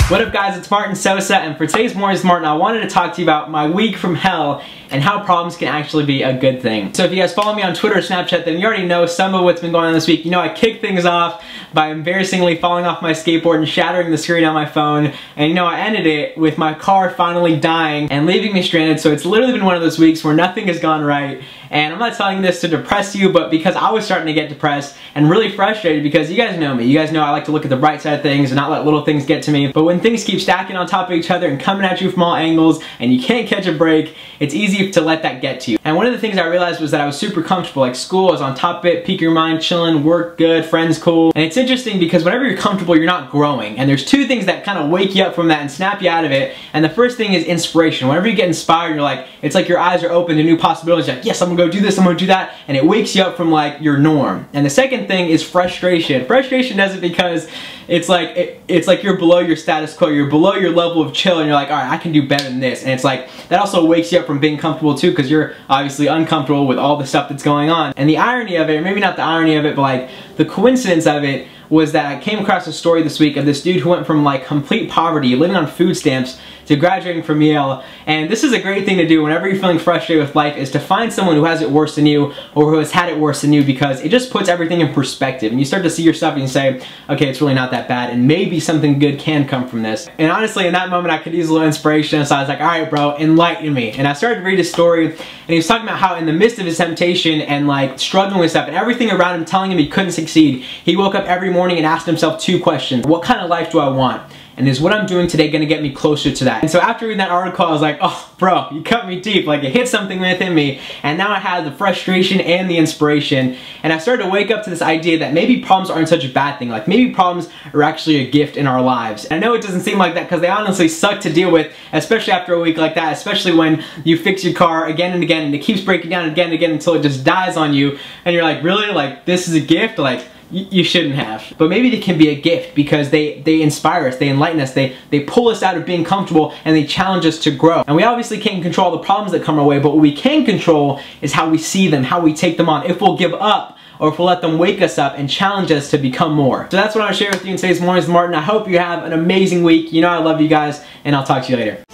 What up guys, it's Martin Sosa, and for today's Morning's Martin, I wanted to talk to you about my week from hell and how problems can actually be a good thing. So if you guys follow me on Twitter or Snapchat, then you already know some of what's been going on this week. You know, I kicked things off by embarrassingly falling off my skateboard and shattering the screen on my phone. And you know, I ended it with my car finally dying and leaving me stranded. So it's literally been one of those weeks where nothing has gone right. And I'm not telling this to depress you, but because I was starting to get depressed and really frustrated, because you guys know me. You guys know I like to look at the bright side of things and not let little things get to me. But when things keep stacking on top of each other and coming at you from all angles and you can't catch a break, it's easy to let that get to you. And one of the things I realized was that I was super comfortable. Like school, I was on top of it, peak your mind, chilling, work good, friends cool. And it's interesting because whenever you're comfortable, you're not growing. And there's two things that kind of wake you up from that and snap you out of it. And the first thing is inspiration. Whenever you get inspired, you're like, it's like your eyes are open to new possibilities. You're like, yes, I'm gonna go do this, I'm gonna do that. And it wakes you up from like your norm. And the second thing is frustration. Frustration does it because it's like you're below your status quo, you're below your level of chill, and you're like, all right, I can do better than this. And it's like, that also wakes you up from being comfortable too, because you're obviously uncomfortable with all the stuff that's going on. And the irony of it, or maybe not the irony of it, but like the coincidence of it, was that I came across a story this week of this dude who went from like complete poverty, living on food stamps, to graduating from Yale. And this is a great thing to do whenever you're feeling frustrated with life, is to find someone who has it worse than you, or who has had it worse than you, because it just puts everything in perspective. And you start to see your stuff and you say, okay, it's really not that bad, and maybe something good can come from this. And honestly, in that moment, I could use a little inspiration, so I was like, all right, bro, enlighten me. And I started to read his story, and he was talking about how in the midst of his temptation and like struggling with stuff, and everything around him telling him he couldn't succeed, he woke up every morning and asked himself two questions. What kind of life do I want? And is what I'm doing today gonna get me closer to that? And so after reading that article, I was like, oh, bro, you cut me deep. Like, it hit something within me. And now I had the frustration and the inspiration. And I started to wake up to this idea that maybe problems aren't such a bad thing. Like, maybe problems are actually a gift in our lives. And I know it doesn't seem like that, because they honestly suck to deal with, especially after a week like that, especially when you fix your car again and again, and it keeps breaking down again and again until it just dies on you. And you're like, really? Like, this is a gift? Like, you shouldn't have. But maybe they can be a gift, because they inspire us, they enlighten us, they pull us out of being comfortable, and they challenge us to grow. And we obviously can't control the problems that come our way, but what we can control is how we see them, how we take them on, if we'll give up, or if we'll let them wake us up and challenge us to become more. So that's what I want to share with you in today's Morning's Martin. I hope you have an amazing week. You know I love you guys, and I'll talk to you later.